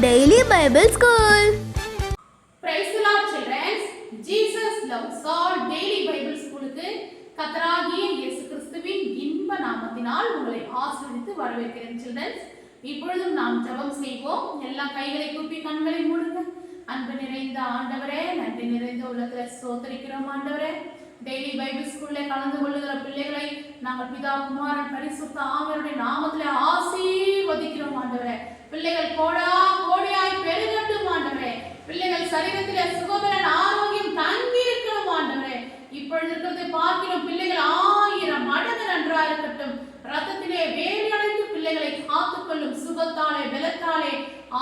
Daily Bible School. Praise the Lord, children. Jesus loves all. Daily Bible Schoolக்கு கர்த்தராகிய இயேசு கிறிஸ்துவின் இன்ப நாமத்தினால் உங்களை ஆசீர்வதித்து வரவேற்கிறேன், children. இப்பொழுதும் நாம் ஜெபம் செய்வோம். எல்லா கைகளை கூப்பி கண்களை மூடுங்க. அன்பு நிறைந்த ஆண்டவரே, நன்றி நிறைந்த உள்ளத்திலே ஸ்தோத்திரிக்கிறோம் ஆண்டவரே. டெய்லி பைபிள் ஸ்கூல்ல கலந்து கொள்ளுகிற பிள்ளைகளை நாங்கள் பிதா குமாரன் பரிசுத்த ஆவியாருடைய நாமத்திலே ஆசீர்வதிக்கிறோம் ஆண்டவரே. பிள்ளைகள் கோடியாய் பெருகட்டும் ஆண்டவரே. பிள்ளைகள் சரீரத்திலே சுகபலன் ஆரோக்கியம் தங்கி இருக்கணும் ஆண்டவரே. இப்பொழுது இருக்கிறதை பார்க்கிறோம், பிள்ளைகள் 1000 மடங்கு நன்றா இருக்கட்டும். ரத்தத்திலே வேலையடைந்து பிள்ளைகளை காத்துக்கொள்ளும் சுகத்தாலே பலத்தாலே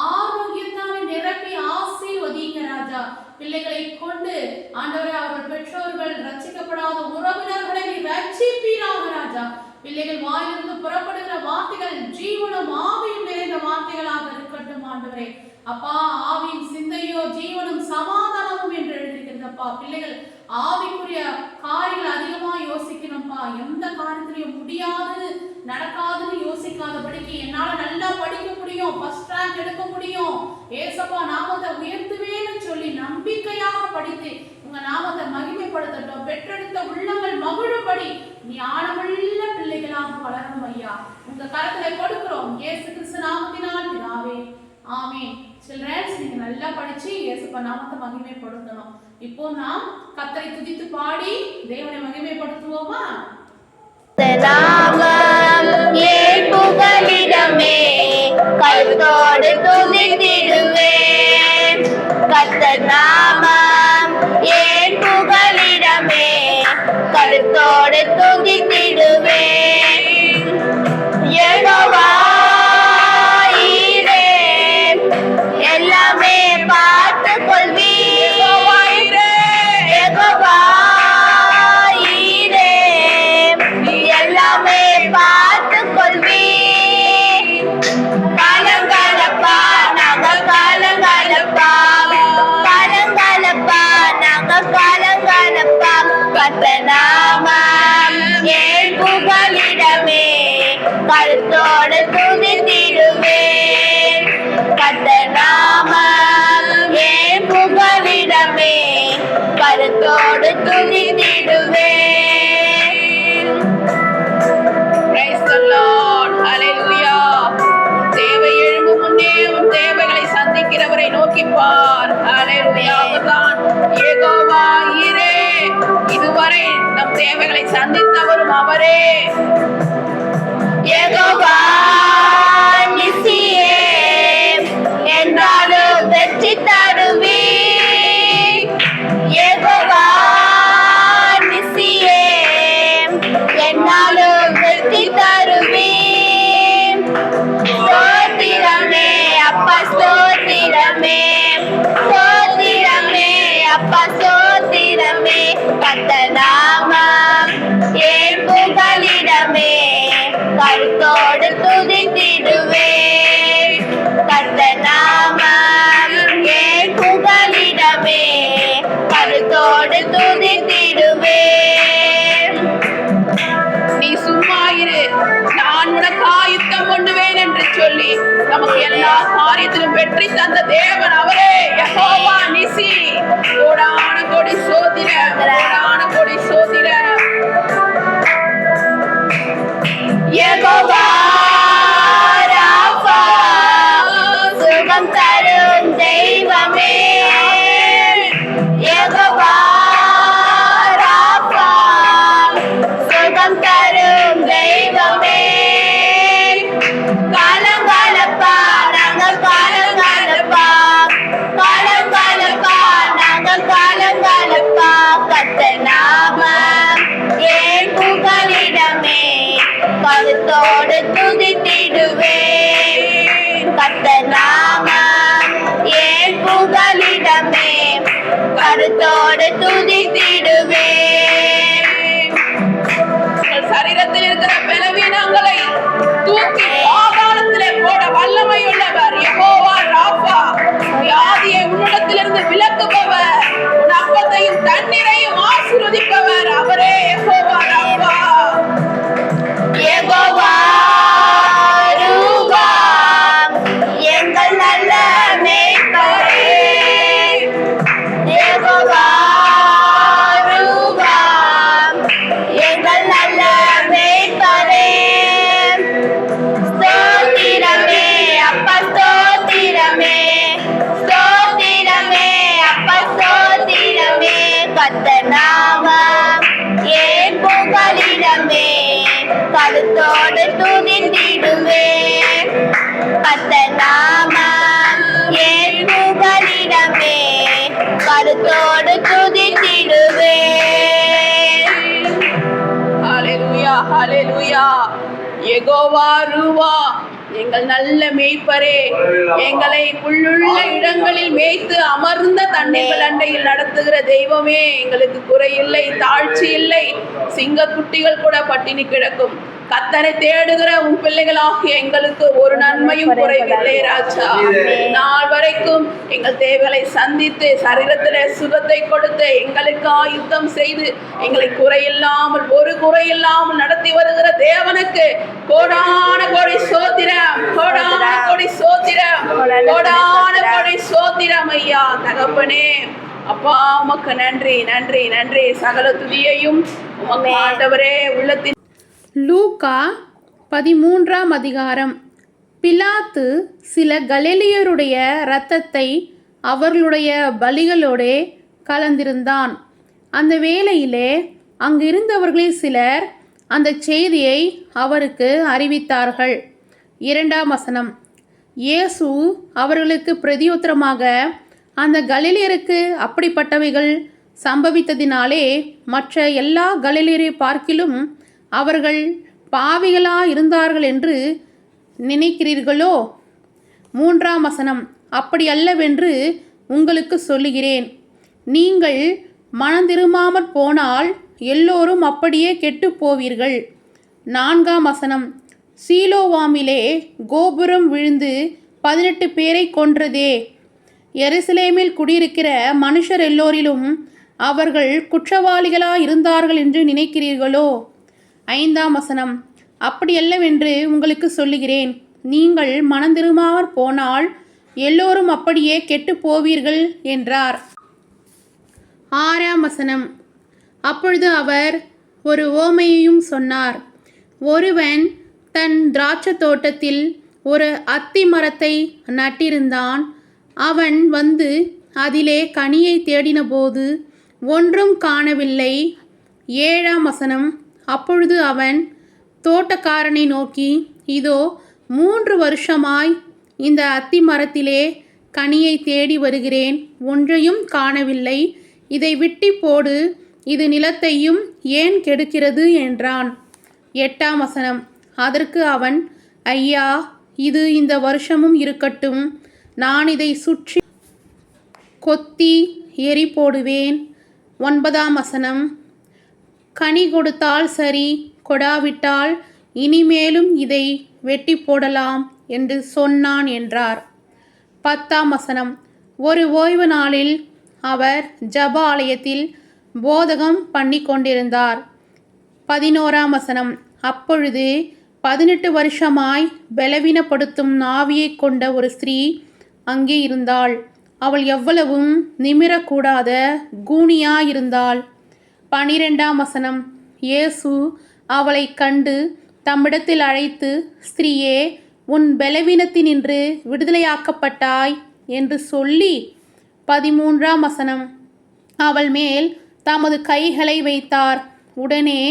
ஆரோக்கியத்தாலே நிரப்பி ஆசீர்வதிங்க ராஜா. பிள்ளைகளை கொண்டு ஆண்டவரே, அவர்கள் பெற்றோர்கள் ரட்சிக்கப்படாத உறவினர்களை ரட்சிப்பீராக ராஜா. பிள்ளைகள் வாயிலிருந்து புறப்படுகிற வார்த்தைகள் ஜீவனும் ஆவியும் நிறைந்த வார்த்தைகளாக இருக்கட்டும் ஆண்டவரே. அப்பா, ஆவியின் சிந்தையோ ஜீவனும் சமாதானமும் என்று எழுதியிருக்கிறதப்பா. பிள்ளைகள் ஆவிக்குரிய காரியங்கள் அதிகமா யோசிக்கணும்ப்பா. எந்த காரியத்திலையும் முடியாது நடக்காதுன்னு யோசிக்காதபடிக்கு என்னால நல்லா படிக்க முடியும், ஃபர்ஸ்ட் ரேங்க் எடுக்க முடியும், ஏசப்பா நாமத்தை உயர்த்துவேன்னு சொல்லி நம்பிக்கையாக படித்து உங்க நாமத்தை மகிமைப்படுத்தட்டும். பெற்றெடுத்த உள்ளங்கள் மகிழும்படி ஞானமுள்ள பிள்ளைகளாக வளரணும் ஐயா. உங்க கரத்துல கொடுக்கிறோம் இயேசு கிறிஸ்து நாமத்தினால் பிதாவே, ஆமென். சில்ட்ரன்ஸ், நீங்க நல்லா படிச்சு இயேசுப்பா நாமத்தை மகிமைப்படுத்தணும். இப்போ நாம் கர்த்தரை துதித்து பாடி தேவனை மகிமைப்படுத்துவோமா? புகலிடமே கருத்தோடு துதித்திடுவேன். கர்த்தர் நாமம் ஏன் புகலிடமே கருத்தோடு துதித்திடுவேன். யெகோவா எல்லாமே பார்த்து கொள்வீர். யெகோவா எல்லாமே பார்த்து கொள்வீர். காலங்காலப்பா நாங்கள் காலங்காலப்பா, காலங்காலப்பா நாங்கள் காலங்காலப்பா. கர்த்தர் நாமம் ஏன் புகலிடமே கருத்தோடு துதித்திடுவேன். கர்த்தர் நாமம் ஏன் புகலிடமே கருத்தோடு துதித்திடுவேன். Praise the Lord. Hallelujah. தேவை எழும்பும் முன்னே உன் தேவைகளை சந்திக்கிறவரை நோக்கி பார். Hallelujah. அவர்தான் யெகோவா ஈரே. இதுவரை நம் தேவைகளை சந்தித்தவரும் அவரே. யெகோவா நிசியே என்றாலும் வெற்றி தருவீர். யெகோவா நிசியே என்னாலும் வெற்றி தருவீர். ஸ்தோத்திரமே அப்பா, ஸ்தோத்திரமே, ஸ்தோத்திரமே அப்பா, ஸ்தோத்திரமே. கர்த்தர் நாமம் ஏன் புகலிடமே கருத்தோடு துதித்திடுவேன். கர்த்தர் நாமம் ஏன் புகலிடமே கருத்தோடு துதித்திடுவேன். நீ சும்மா இரு, நான் உனக்கு ஆயுத்தம் பண்ணுவேன் என்று சொல்லி நமக்கு எல்லா காரியத்திலும் வெற்றி தந்த தேவன் அவரே. யெகோவா நிசி. கோடான கோடி சோதிர, கோடான கோடி சோதிர. யெகோவா ராஃபா சுகம் தரும் தெய்வமே. யெகோவா ராஃபா சுகம் தரும் தெய்வமே. காலங்காலப்பா நாங்கள் காலங்காலப்பா, காலங்காலப்பா நாங்கள் காலங்காலப்பா. கர்த்தர் நாமம் ஏன் புகலிடமே கருத்தோடு துதித்திடுவேன். கர்த்தர் நாமம் ஏன் புகலிடமே கருத்தோடு துதித்திடுவேன். சரீரத்தில் இருக்கிற பலவீனங்களை தூக்கி பாதாளத்திலே போட வல்லமை உள்ளவர் யெகோவா ராஃபா. வியாதியை உன்னிடத்திலிருந்து விலக்குபவர், உன் அப்பத்தையும் தண்ணீரையும் ஆசீர்வதிப்பவர் அவரே யெகோவா ராஃபா. யெகோவா ரூபா எங்கள் நல்ல நாமம் ஏன் புகலிடமே கருத்தோடு துதித்திடுவே கர்த்தர் நாமம் ஏன் புகலிடமே கருத்தோடு துதித்திடுவே. ஹalleluya ஹalleluya. யெகோவா ரூவா, எங்கள் நல்ல மேய்ப்பரே, எங்களை புல்லுள்ள இடங்களில் மேய்த்து அமர்ந்த தண்ணீர்கள் அண்டையில் நடத்துகிற தெய்வமே, எங்களுக்கு குறையில்லை, தாழ்ச்சி இல்லை. சிங்கக்குட்டிகள் கூட பட்டினி கிடக்கும். கர்த்தரை தேடுகிற உன் பிள்ளைகளாகிய எங்களுக்கு ஒரு நன்மையும் குறைவில்லை ராஜா. நாள் வரைக்கும் எங்கள் தேவைகளை சந்தித்து சரீரத்திலே சுகத்தை கொடுத்து எங்களுக்காக யுத்தம் செய்து எங்களை குறையில்லாமல் ஒரு குறையில்லாமல் நடத்தி வருகிற தேவனுக்கு கோடான கோடி சோத்திரம், கோடான கோடி சோத்திரம், கோடான கோடி சோத்திரம் ஐயா. தகப்பனே அப்பா, உமக்கு நன்றி நன்றி நன்றி. சகல துதியையும் உமக்கு ஆண்டவரே உள்ளத்தின். லூக்கா 13ஆம் அதிகாரம். பிலாத்து சில கலிலேயருடைய இரத்தத்தை அவர்களுடைய பலிகளோடே கலந்திருந்தான். அந்த வேளையிலே அங்கிருந்தவர்களில் சிலர் அந்த செய்தியை அவருக்கு அறிவித்தார்கள். 2ஆம் வசனம். இயேசு அவர்களுக்கு பிரதியுத்தரமாக, அந்த கலிலேயருக்கு அப்படிப்பட்டவைகள் சம்பவித்ததினாலே மற்ற எல்லா கலிலேயரை பார்க்கிலும் அவர்கள் பாவிகளா இருந்தார்கள் என்று நினைக்கிறீர்களோ? 3ஆம் வசனம். அப்படி அல்லவென்று உங்களுக்கு சொல்லுகிறேன். நீங்கள் மனந்திரும்பாமற் போனால் எல்லோரும் அப்படியே கெட்டு போவீர்கள். 4ஆம் வசனம். சீலோவாமிலே கோபுரம் விழுந்து 18 பேரை கொன்றதே, எருசலேமில் குடியிருக்கிற மனுஷர் எல்லோரிலும் அவர்கள் குற்றவாளிகளா இருந்தார்கள் என்று நினைக்கிறீர்களோ? 5ஆம் வசனம். அப்படியல்லவென்று உங்களுக்கு சொல்லுகிறேன். நீங்கள் மனந்திரும்பாமற் போனால் எல்லோரும் அப்படியே கெட்டு போவீர்கள் என்றார். 6ஆம் வசனம். அப்பொழுது அவர் ஒரு ஓமையையும் சொன்னார். ஒருவன் தன் திராட்சை தோட்டத்தில் ஒரு அத்தி மரத்தை நட்டிருந்தான். அவன் வந்து அதிலே கனியை தேடினபோது ஒன்றும் காணவில்லை. 7ஆம் வசனம். அப்பொழுது அவன் தோட்டக்காரனை நோக்கி, இதோ 3 வருஷமாய் இந்த அத்தி மரத்திலே கனியை தேடி வருகிறேன், ஒன்றையும் காணவில்லை. இதை விட்டி போடு, இது நிலத்தையும் ஏன் கெடுக்கிறது என்றான். 8ஆம் வசனம். அதற்கு அவன், ஐயா, இது இந்த வருஷமும் இருக்கட்டும், நான் இதை சுற்றி கொத்தி எரி போடுவேன். 9ஆம் வசனம். கனி கொடுத்தால் சரி, கொடாவிட்டால் இனிமேலும் இதை வெட்டி போடலாம் என்று சொன்னான் என்றார். 10ஆம் வசனம். ஒரு ஓய்வு நாளில் அவர் ஜெப ஆலயத்தில் போதகம் பண்ணி கொண்டிருந்தார். 11ஆம் வசனம். அப்பொழுது 18 வருஷமாய் பலவீனப்படுத்தும் ஆவியை கொண்ட ஒரு ஸ்திரீ அங்கே இருந்தாள். அவள் எவ்வளவும் நிமிரக்கூடாத கூனியாயிருந்தாள். 12ஆம் வசனம். இயேசு அவளை கண்டு தம்மிடத்தில் அழைத்து, ஸ்திரீயே, உன் பலவீனத்தினின்று விடுதலையாக்கப்பட்டாய் என்று சொல்லி 13ஆம் வசனம். அவள் மேல் தமது கைகளை வைத்தார். உடனே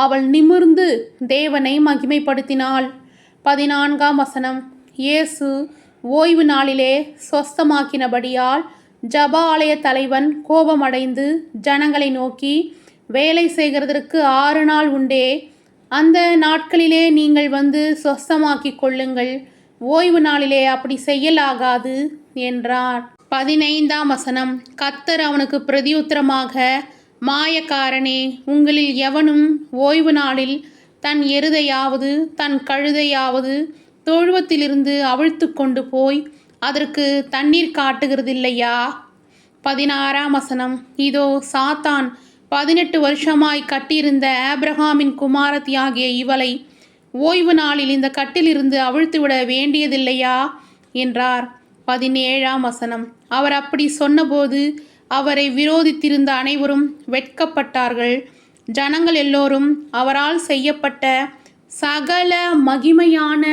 அவள் நிமிர்ந்து தேவனை மகிமைப்படுத்தினாள். 14ஆம் வசனம். இயேசு ஓய்வு நாளிலே சொஸ்தமாக்கினபடியால் ஜெப ஆலய தலைவன் கோபமடைந்து ஜனங்களை நோக்கி, வேலை செய்கிறதற்கு 6 நாள் உண்டே, அந்த நாட்களிலே நீங்கள் வந்து சொஸ்தமாக்கி கொள்ளுங்கள், ஓய்வு நாளிலே அப்படி செய்யலாகாது என்றார். 15ஆம் வசனம். கர்த்தர் அவனுக்கு பிரதியுத்தரமாக, மாயக்காரனே, உங்களில் எவனும் ஓய்வு நாளில் தன் எருதையாவது தன் கழுதையாவது தொழுவத்திலிருந்து அவிழ்த்து கொண்டு போய் அதற்கு தண்ணீர் காட்டுகிறதில்லையா? 16ஆம் வசனம். இதோ சாத்தான் 18 வருஷமாய் கட்டியிருந்த ஆபிரகாமின் குமாரத்தியாகிய இவளை ஓய்வு நாளில் இந்த கட்டிலிருந்து அவிழ்த்துவிட வேண்டியதில்லையா என்றார். 17ஆம் வசனம். அவர் அப்படி சொன்னபோது அவரை விரோதித்திருந்த அனைவரும் வெட்கப்பட்டார்கள். ஜனங்கள் எல்லோரும் அவரால் செய்யப்பட்ட சகல மகிமையான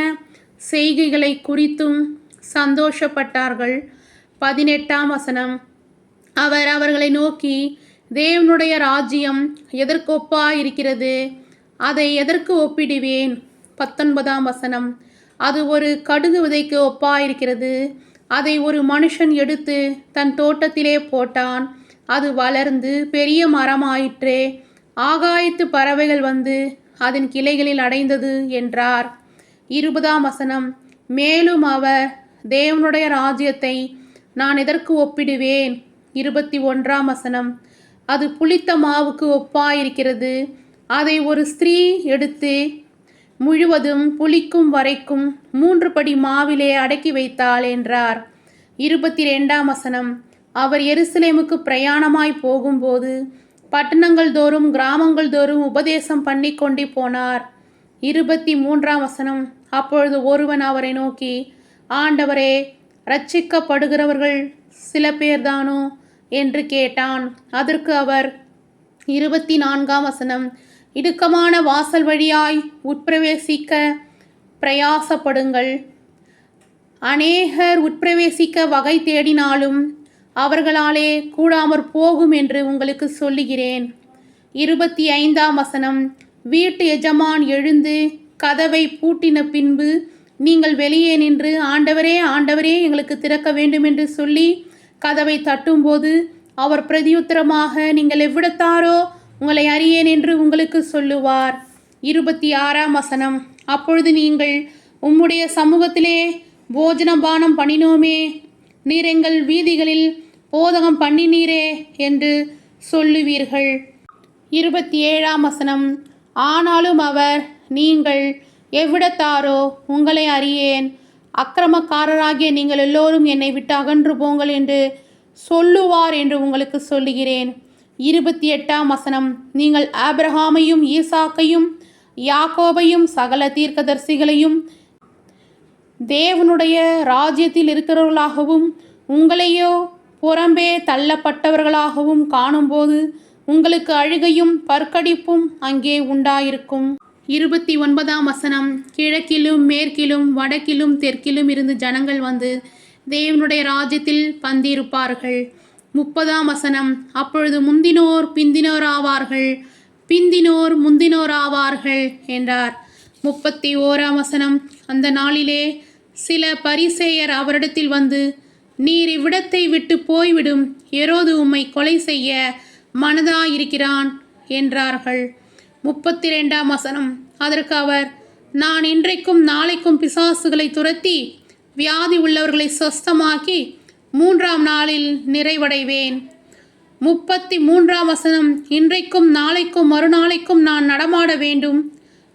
செய்கைகளை குறித்தும் சந்தோஷப்பட்டார்கள். 18ஆம் வசனம். அவர் அவர்களை நோக்கி, தேவனுடைய ராஜ்யம் எதற்கு ஒப்பாயிருக்கிறது? அதை எதற்கு ஒப்பிடுவேன்? 19ஆம் வசனம். அது ஒரு கடுகு விதைக்கு ஒப்பாயிருக்கிறது. அதை ஒரு மனுஷன் எடுத்து தன் தோட்டத்திலே போட்டான். அது வளர்ந்து பெரிய மரமாயிற்றே. ஆகாயத்து பறவைகள் வந்து அதன் கிளைகளில் அடைந்தது என்றார். 20ஆம் வசனம். மேலும் அவர், தேவனுடைய ராஜ்யத்தை நான் எதற்கு ஒப்பிடுவேன்? 21ஆம் வசனம். அது புளித்த மாவுக்கு ஒப்பாயிருக்கிறது. அதை ஒரு ஸ்திரீ எடுத்து முழுவதும் புளிக்கும் வரைக்கும் 3 படி மாவிலே அடக்கி வைத்தாள் என்றார். 22ஆம் வசனம். அவர் எருசலேமுக்கு பிரயாணமாய் போகும்போது பட்டணங்கள் தோறும் கிராமங்கள் தோறும் உபதேசம் பண்ணி கொண்டு போனார். 23ஆம் வசனம். அப்பொழுது ஒருவன் அவரை நோக்கி, ஆண்டவரே, இரட்சிக்கப்படுகிறவர்கள் சில பேர்தானோ என்று கேட்டான். அதற்கு அவர், 24ஆம் வசனம், இடுக்கமான வாசல் வழியாய் உட்பிரவேசிக்க பிரயாசப்படுங்கள். அநேகர் உட்பிரவேசிக்க வகை தேடினாலும் அவர்களாலே கூடாமற் போகும் என்று உங்களுக்கு சொல்லுகிறேன். 25ஆம் வசனம். வீட்டு எஜமான் எழுந்து கதவை பூட்டின பின்பு நீங்கள் வெளியே நின்று, ஆண்டவரே, ஆண்டவரே, எங்களுக்கு திறக்க வேண்டும் என்று சொல்லி கதவை தட்டும்போது அவர் பிரதியுத்தரமாக, நீங்கள் எவ்விடத்தாரோ, உங்களை அறியேன் என்று உங்களுக்கு சொல்லுவார். 26ஆம் வசனம். அப்பொழுது நீங்கள், உம்முடைய சமூகத்திலே போஜனபானம் பண்ணினோமே, நீர் எங்கள் வீதிகளில் போதகம் பண்ணினீரே என்று சொல்லுவீர்கள். 27ஆம் வசனம். ஆனாலும் அவர், நீங்கள் எவ்விடத்தாரோ, உங்களை அறியேன், அக்கிரமக்காரராகிய நீங்கள் எல்லோரும் என்னை விட்டு அகன்று போங்கள் என்று சொல்லுவார் என்று உங்களுக்கு சொல்லுகிறேன். 28ஆம் வசனம். நீங்கள் ஆபிரகாமையும் ஈசாக்கையும் யாக்கோபையும் சகல தீர்க்கதரிசிகளையும் தேவனுடைய ராஜ்யத்தில் இருக்கிறவர்களாகவும் உங்களையோ புறம்பே தள்ளப்பட்டவர்களாகவும் காணும்போது உங்களுக்கு அழுகையும் பற்கடிப்பும் அங்கே உண்டாயிருக்கும். 29ஆம் வசனம். கிழக்கிலும் மேற்கிலும் வடக்கிலும் தெற்கிலும் இருந்து ஜனங்கள் வந்து தேவனுடைய ராஜ்யத்தில் பந்திருப்பார்கள். 30ஆம் வசனம். அப்பொழுது முந்தினோர் பிந்தினோர் ஆவார்கள், பிந்தினோர் முந்தினோர் ஆவார்கள் என்றார். 31ஆம் வசனம். அந்த நாளிலே சில பரிசேயர் அவரிடத்தில் வந்து, நீர் இவ்விடத்தை விட்டு போய்விடும், ஏரோது உம்மை கொலை செய்ய மனதாயிருக்கிறான் என்றார்கள். 32ஆம் வசனம். அதற்கு அவர், நான் இன்றைக்கும் நாளைக்கும் பிசாசுகளை துரத்தி வியாதி உள்ளவர்களை சொஸ்தமாக்கி 3ஆம் நாளில் நிறைவடைவேன். 33ஆம் வசனம். இன்றைக்கும் நாளைக்கும் மறுநாளைக்கும் நான் நடமாட வேண்டும்.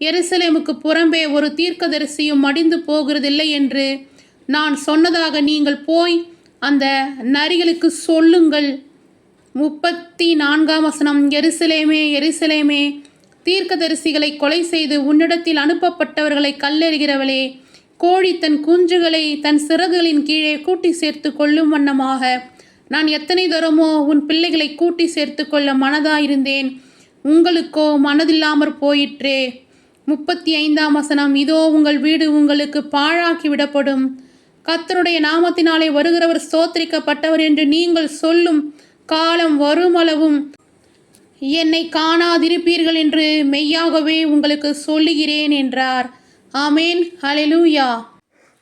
எருசலேமுக்கு புறம்பே ஒரு தீர்க்கதரிசியும் மடிந்து போகிறதில்லை என்று நான் சொன்னதாக நீங்கள் போய் அந்த நரிகளுக்கு சொல்லுங்கள். 34ஆம் வசனம். எருசலேமே, எருசலேமே, தீர்க்கதரிசிகளை கொலை செய்து உன்னிடத்தில் அனுப்பப்பட்டவர்களை கல்லெறிகிறவளே, கோழி தன் குஞ்சுகளை தன் சிறகுகளின் கீழே கூட்டி சேர்த்து கொள்ளும் வண்ணமாக நான் எத்தனை தரமோ உன் பிள்ளைகளை கூட்டி சேர்த்து கொள்ள மனதாயிருந்தேன், உங்களுக்கோ மனதில்லாமற் போயிற்றே. 35ஆம் வசனம். இதோ உங்கள் வீடு உங்களுக்கு பாழாக்கி விடப்படும். கர்த்தருடைய நாமத்தினாலே வருகிறவர் ஸ்தோத்திரிக்கப்பட்டவர் என்று நீங்கள் சொல்லும் காலம் வருமளவும் என்னை காணாதிருப்பீர்கள் என்று மெய்யாகவே உங்களுக்கு சொல்லுகிறேன் என்றார். ஆமேன். ஹல்லேலூயா.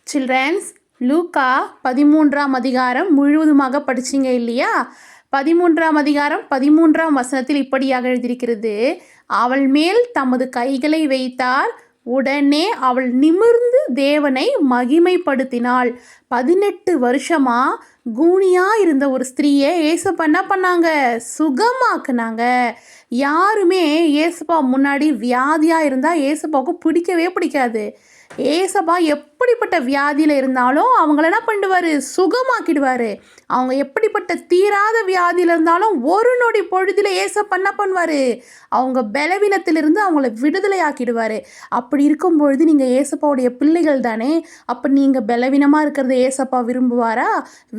சில்ட்ரன்ஸ், லூக்கா 13ஆம் அதிகாரம் முழுவதுமாக படிச்சிங்க இல்லையா? 13ஆம் அதிகாரம் 13ஆம் வசனத்தில் இப்படியாக எழுதியிருக்கிறது, அவள் மேல் தமது கைகளை வைத்தார், உடனே அவள் நிமிர்ந்து தேவனை மகிமைப்படுத்தினாள். 18 வருஷமா கூனியா இருந்த ஒரு ஸ்திரீயை ஏசப்பா என்ன பண்ணாங்க? சுகமாக்குனாங்க. யாருமே ஏசப்பா முன்னாடி வியாதியாக இருந்தால் ஏசப்பாவுக்கு பிடிக்கவே பிடிக்காது. ஏசப்பா எப்படிப்பட்ட வியாதியில் இருந்தாலும் அவங்கள என்ன பண்ணிடுவார்? சுகமாக்கிடுவார். அவங்க எப்படிப்பட்ட தீராத வியாதியில் இருந்தாலும் ஒரு நொடி பொழுதில் ஏசப்பா என்ன பண்ணுவார்? அவங்க பலவீனத்திலிருந்து அவங்கள விடுதலை ஆக்கிடுவார். அப்படி இருக்கும் பொழுது நீங்கள் ஏசப்பாவுடைய பிள்ளைகள் தானே. அப்போ நீங்கள் பலவீனமாக இருக்கிறத ஏசப்பா விரும்புவாரா?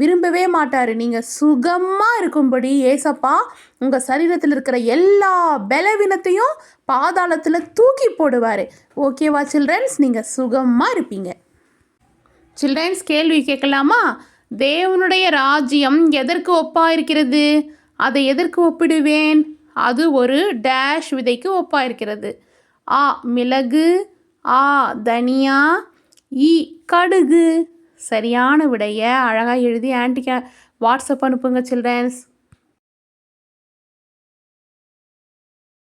விரும்பவே மாட்டார். நீங்கள் சுகமாக இருக்கும்படி ஏசப்பா உங்கள் சரீரத்தில் இருக்கிற எல்லா பலவீனத்தையும் பாதாளத்தில் தூக்கி போடுவார். ஓகேவா சில்ட்ரன்ஸ்? நீங்கள் சுகமாக இருப்பீங்க. சில்ட்ரன்ஸ், கேள்வி கேட்கலாமா? தேவனுடைய ராஜ்யம் எதற்கு ஒப்பாக இருக்கிறது? அதை எதற்கு ஒப்பிடுவேன்? அது ஒரு டேஷ் விதைக்கு ஒப்பாயிருக்கிறது. ஆ மிளகு, ஆ தனியா, இ கடுகு. சரியான விடைய அழகாக எழுதி ஆன்ட்டிக்கு வாட்ஸ்அப் அனுப்புங்க சில்ட்ரன்ஸ்.